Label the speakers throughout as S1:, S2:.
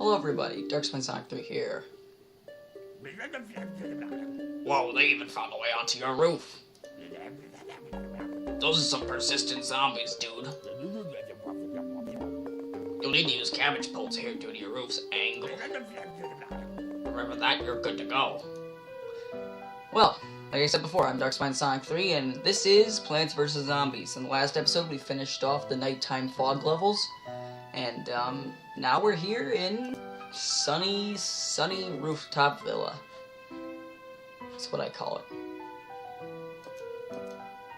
S1: Hello everybody, Sonic 3 here.
S2: Whoa, they even found a way onto your roof. Those are some persistent zombies, dude. You'll need to use cabbage pulls here due to your roof's angle. Remember that, you're good to go.
S1: Well, like I said before, I'm Sonic 3, and this is Plants vs. Zombies. In the last episode, we finished off the nighttime fog levels, and now we're here in sunny Rooftop Villa. That's what I call it.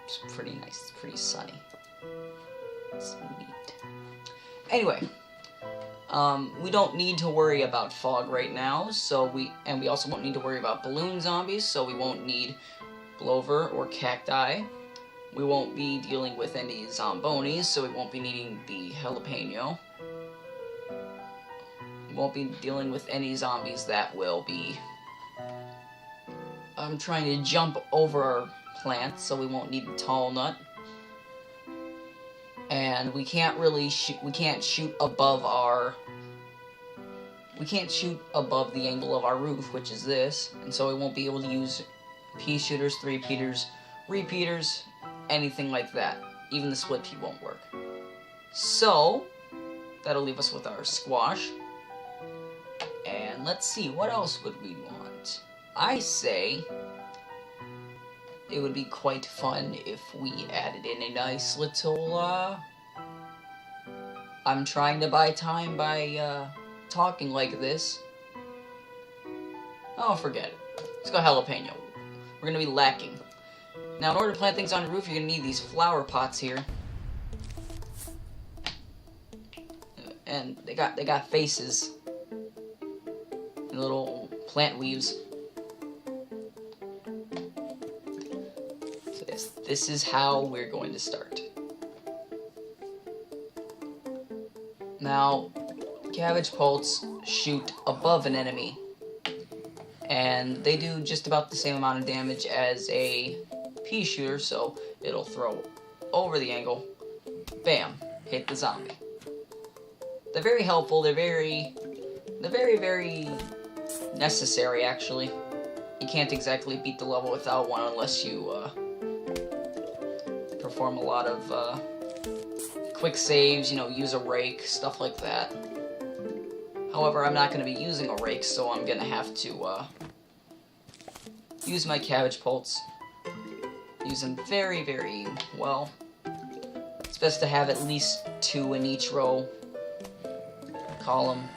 S1: It's pretty nice. It's pretty sunny. It's neat. Anyway, we don't need to worry about fog right now, we also won't need to worry about balloon zombies, so we won't need blover or cacti. We won't be dealing with any zombonis, so we won't be needing the jalapeno. We won't be dealing with any zombies that will be trying to jump over our plants, so we won't need the tall nut. And we can't really shoot above the angle of our roof, which is this, and so we won't be able to use pea shooters, 3-peaters, repeaters, anything like that. Even the split pea won't work. So that'll leave us with our squash. And let's see, what else would we want? I say it would be quite fun if we added in a nice little, I'm trying to buy time by, talking like this. Oh, forget it. Let's go jalapeno. We're gonna be lacking. Now, in order to plant things on your roof, you're gonna need these flower pots here. And they got faces. And little plant leaves. This is how we're going to start. Now, cabbage pults shoot above an enemy, and they do just about the same amount of damage as a pea shooter, so it'll throw over the angle, bam, hit the zombie. They're very helpful, they're very necessary, actually. You can't exactly beat the level without one unless you, perform a lot of, quick saves, use a rake, stuff like that. However, I'm not going to be using a rake, so I'm going to have to, use my cabbage pults. Use them very, very well. It's best to have at least 2 in each row. Column.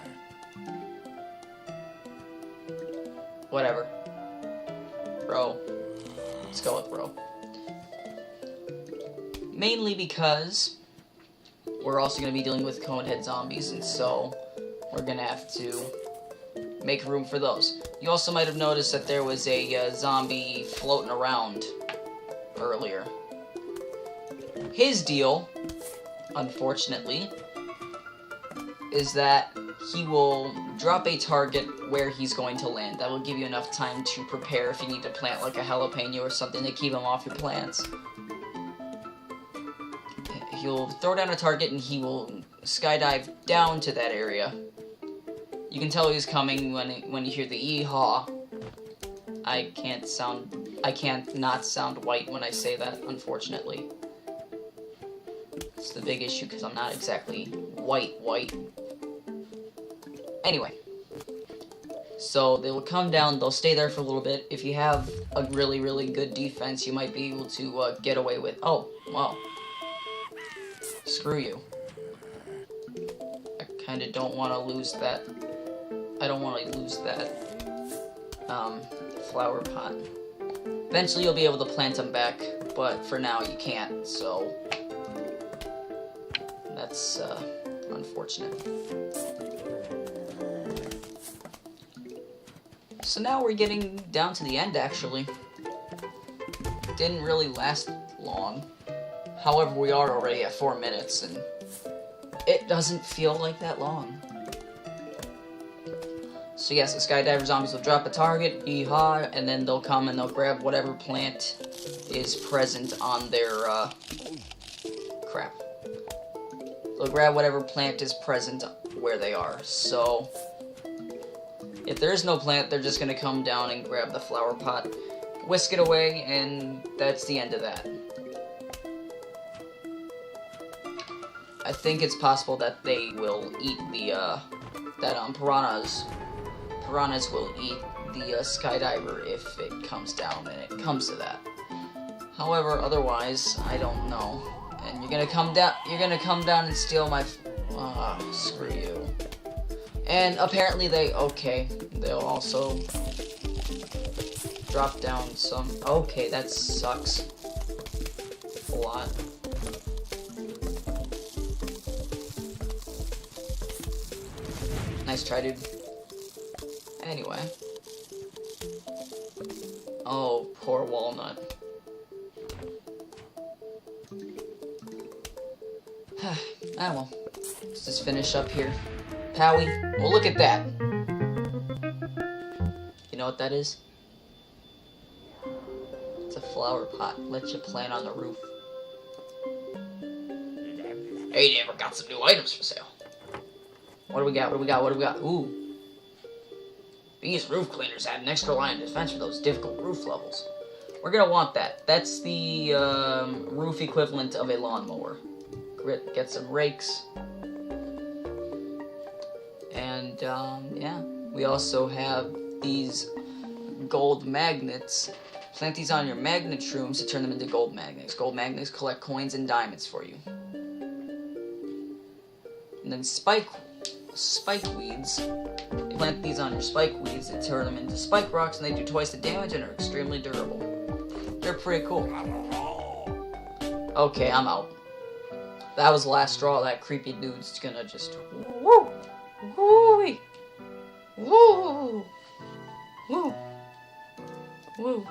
S1: Whatever. Row. Let's go with row. Mainly because we're also going to be dealing with conehead zombies, and so we're going to have to make room for those. You also might have noticed that there was a zombie floating around earlier. His deal, unfortunately, is that he will drop a target where he's going to land. That will give you enough time to prepare if you need to plant like a jalapeno or something to keep him off your plants. He'll throw down a target and he will skydive down to that area. You can tell he's coming when you hear the yee-haw. I can't not sound white when I say that, unfortunately. It's the big issue because I'm not exactly white. Anyway. So they will come down, they'll stay there for a little bit. If you have a really, really good defense, you might be able to get away with... Oh, wow. Screw you. I kinda don't want to lose that. I don't want to lose that flower pot. Eventually you'll be able to plant them back, but for now you can't, so that's unfortunate. So now we're getting down to the end, actually. Didn't really last long. However, we are already at 4 minutes, and it doesn't feel like that long. So yes, the skydiver zombies will drop a target, yeehaw, and then they'll come and they'll grab whatever plant is present on their, crap. They'll grab whatever plant is present where they are. So if there is no plant, they're just going to come down and grab the flower pot, whisk it away, and that's the end of that. I think it's possible that they will eat the, piranhas will eat the skydiver if it comes down and it comes to that. However, otherwise, I don't know. And you're gonna come down and steal my, screw you. And apparently they'll also drop down some, okay, that sucks a lot. Nice try, dude. Anyway. Oh, poor walnut. Ah, well. Let's just finish up here. Powie. Well, look at that. You know what that is? It's a flower pot. Let you plant on the roof.
S2: Hey, never got some new items for sale.
S1: What do we got? What do we got? What do we got? Ooh.
S2: These roof cleaners add an extra line of defense for those difficult roof levels.
S1: We're gonna want that. That's the roof equivalent of a lawnmower. Get some rakes. And, yeah. We also have these gold magnets. Plant these on your magnet shrooms to turn them into gold magnets. Gold magnets collect coins and diamonds for you. And then spike weeds. You plant these on your spike weeds and turn them into spike rocks, and they do twice the damage and are extremely durable. They're pretty cool. Okay, I'm out. That was the last straw. That creepy dude's gonna just woo, woo, woo, woo, woo, woo,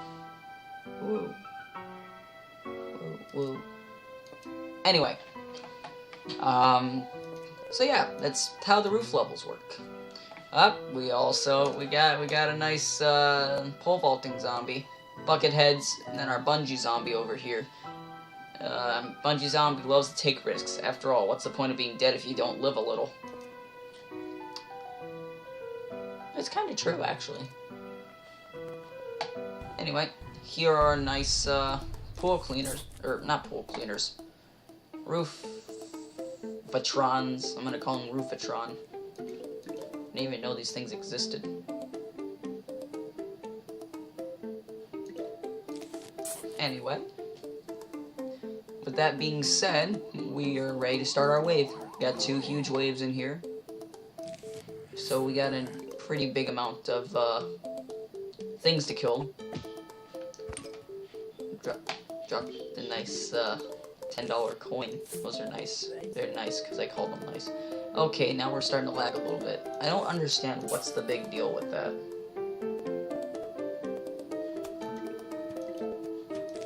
S1: woo, woo. Anyway, so yeah, that's how the roof levels work. We got a nice pole vaulting zombie, bucket heads, and then our bungee zombie over here. Bungee zombie loves to take risks. After all, what's the point of being dead if you don't live a little? It's kind of true, actually. Anyway, here are nice pool cleaners, or not pool cleaners, roof-vatrons. I'm gonna call them roofatron. I didn't even know these things existed. Anyway, with that being said, we are ready to start our wave. We got 2 huge waves in here, so we got a pretty big amount of things to kill. Drop the nice $10 coin. Those are nice. They're nice because I call them nice. Okay, now we're starting to lag a little bit. I don't understand what's the big deal with that.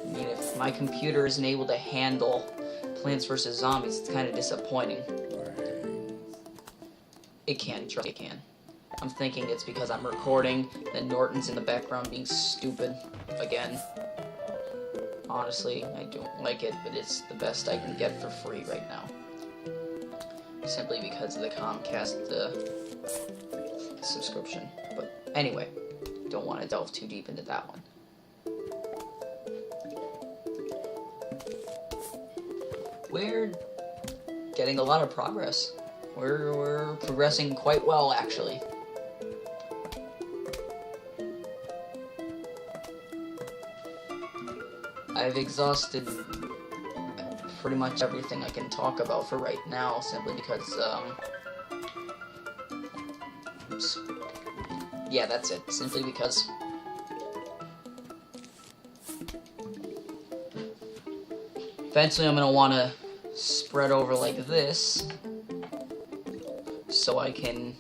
S1: I mean, if my computer isn't able to handle Plants vs. Zombies, it's kind of disappointing. It can. It can. I'm thinking it's because I'm recording, and Norton's in the background being stupid again. Honestly, I don't like it, but it's the best I can get for free right now. Simply because of the Comcast subscription. But anyway, don't want to delve too deep into that one. We're getting a lot of progress. We're progressing quite well, actually. I've exhausted pretty much everything I can talk about for right now, simply because, oops. Yeah, that's it. Simply because eventually I'm going to want to spread over like this so I can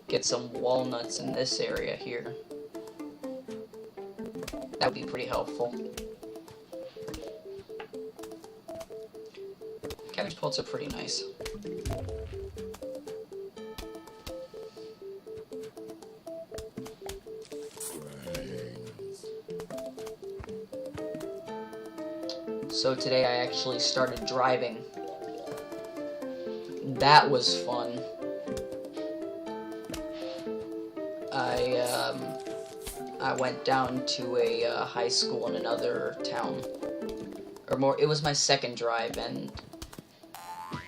S1: get some walnuts in this area here. That would be pretty helpful. Cabbage plants are pretty nice. So today I actually started driving. That was fun. I went down to a high school in another town, or more. It was my second drive, and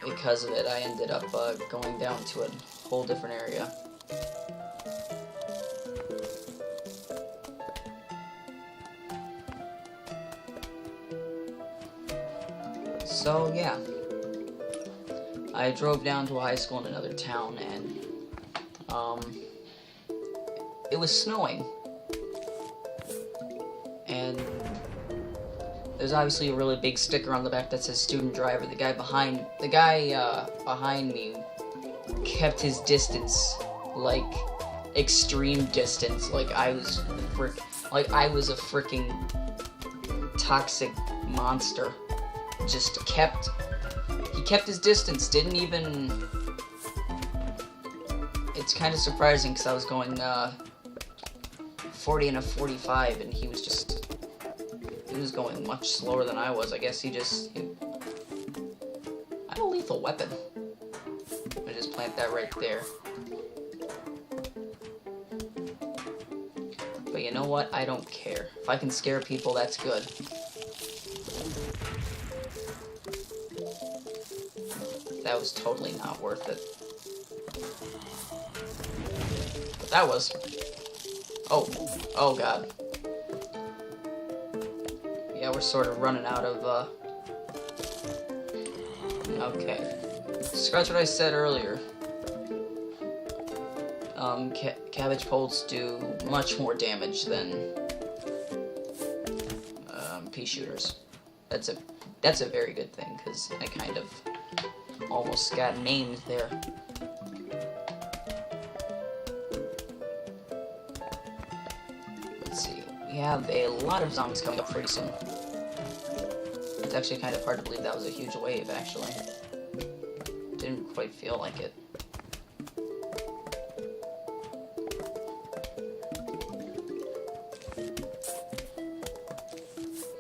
S1: because of it, I ended up going down to a whole different area. So yeah, I drove down to a high school in another town, and it was snowing, and there's obviously a really big sticker on the back that says student driver. The guy behind me kept his distance, like extreme distance, like I was a freaking toxic monster. He kept his distance, didn't even. It's kind of surprising because I was going 40 and a 45, and he was going much slower than I was. I guess I have a lethal weapon. I just plant that right there. But you know what? I don't care. If I can scare people, that's good. That was totally not worth it. But that was. Oh god. Yeah, we're sort of running out of, okay. Scratch what I said earlier. Cabbage bolts do much more damage than, pea shooters. That's a very good thing, because I kind of almost got named there. Let's see. We have a lot of zombies coming up pretty soon. It's actually kind of hard to believe that was a huge wave, actually. Didn't quite feel like it.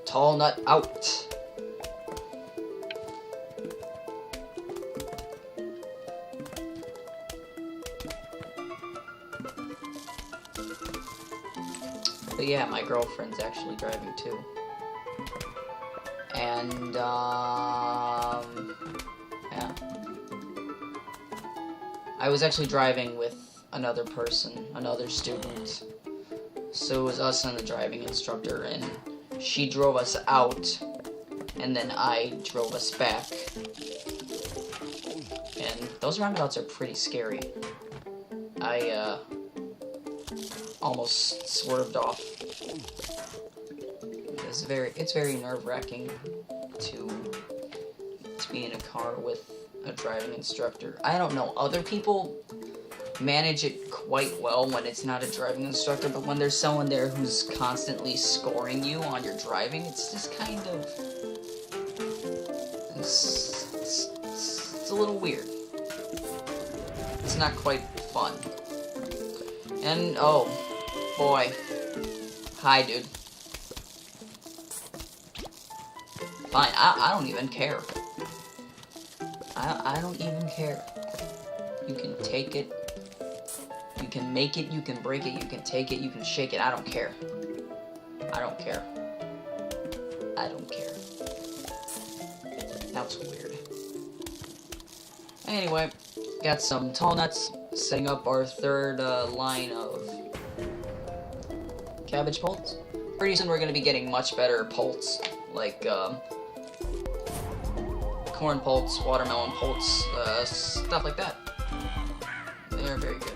S1: Tall nut out. But yeah, my girlfriend's actually driving too. And, yeah. I was actually driving with another person, another student. So it was us and the driving instructor, and she drove us out, and then I drove us back. And those roundabouts are pretty scary. I, almost swerved off. It's very nerve-wracking to be in a car with a driving instructor. I don't know, other people manage it quite well when it's not a driving instructor, but when there's someone there who's constantly scoring you on your driving, it's just kind of... It's a little weird. It's not quite fun. And, oh, boy. Hi, dude. Fine, I don't even care. I don't even care. You can take it. You can make it, you can break it, you can take it, you can shake it. I don't care. I don't care. I don't care. That was weird. Anyway, got some tall nuts, setting up our third line of cabbage bolts. Pretty soon we're going to be getting much better bolts, like corn bolts, watermelon bolts, stuff like that. They're very good.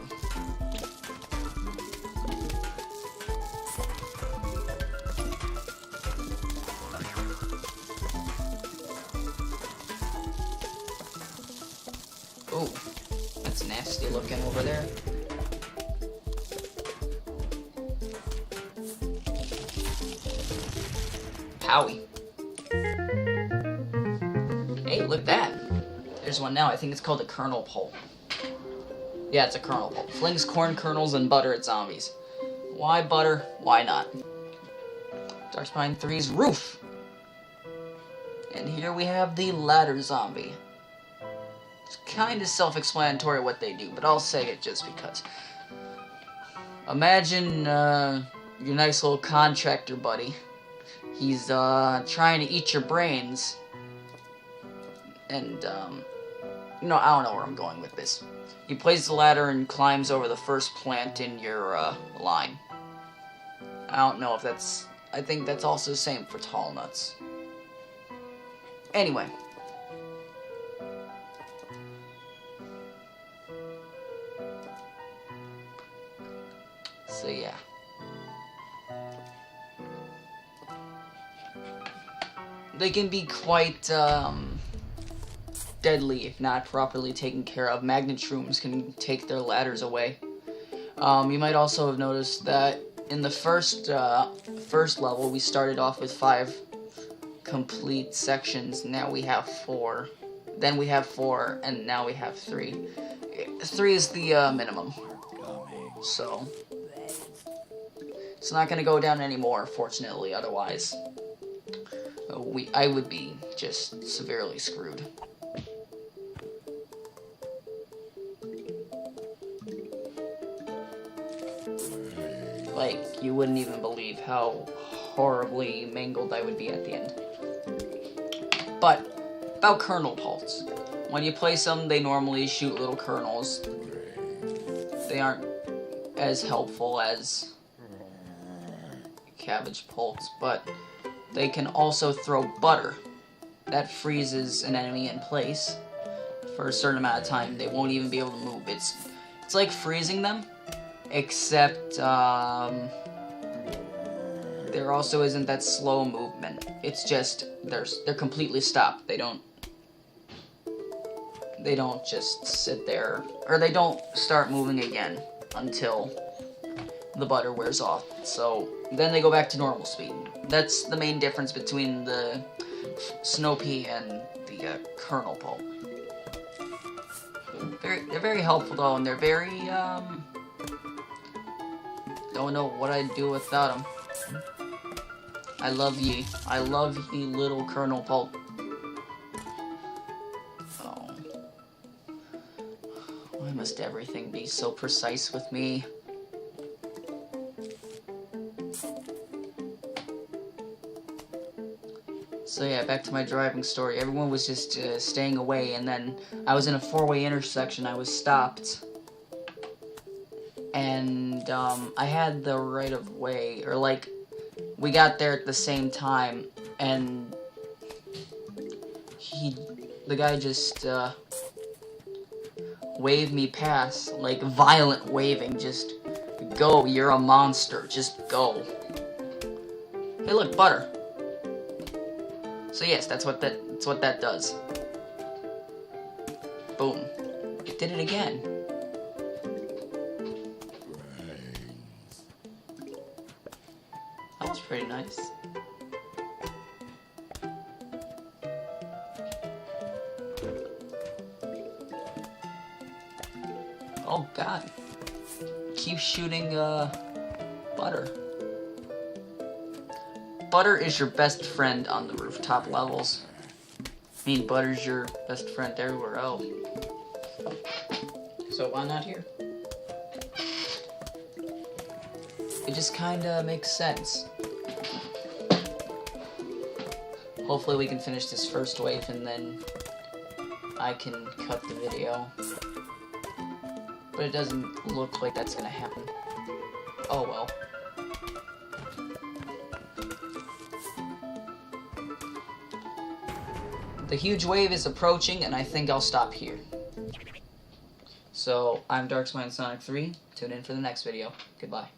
S1: Ooh, that's nasty looking over there. Howie. Hey, look at that. There's one now. I think it's called a kernel pole. Yeah, it's a kernel pole. Flings corn kernels and butter at zombies. Why butter? Why not? Darkspine 3's roof. And here we have the ladder zombie. It's kind of self-explanatory what they do, but I'll say it just because. Imagine your nice little contractor buddy. He's trying to eat your brains. And, I don't know where I'm going with this. He plays the ladder and climbs over the first plant in your line. I don't know if that's... I think that's also the same for tall nuts. Anyway. So yeah. They can be quite deadly if not properly taken care of. Magnet shrooms can take their ladders away. You might also have noticed that in the first level we started off with 5 complete sections. Now we have 4. Then we have 4, and now we have 3. 3 is the minimum. So it's not going to go down anymore, fortunately. Otherwise, I would be just severely screwed. Like, you wouldn't even believe how horribly mangled I would be at the end. But, about kernel pulse. When you place them, they normally shoot little kernels. They aren't as helpful as cabbage pulse, but they can also throw butter. That freezes an enemy in place for a certain amount of time. They won't even be able to move. It's like freezing them, except there also isn't that slow movement. It's just they're completely stopped. They don't just sit there, or they don't start moving again until the butter wears off. So then they go back to normal speed. That's the main difference between the snow pea and the kernel pulp. They're very helpful though, and they're very don't know what I'd do without them. I love ye little kernel pulp. Oh, why must everything be so precise with me? So yeah, back to my driving story. Everyone was just staying away, and then I was in a 4-way intersection. I was stopped, and I had the right of way, or like, we got there at the same time, and the guy just waved me past, like violent waving. Just go, you're a monster. Just go. Hey, look, butter. So yes, that's what that does. Boom. It did it again. That was pretty nice. Oh god. Keep shooting butter. Butter is your best friend on the rooftop levels. I mean, butter's your best friend everywhere else. So why not here? It just kinda makes sense. Hopefully we can finish this first wave and then I can cut the video. But it doesn't look like that's gonna happen. Oh well. The huge wave is approaching, and I think I'll stop here. So, I'm Darksmine Sonic 3. Tune in for the next video. Goodbye.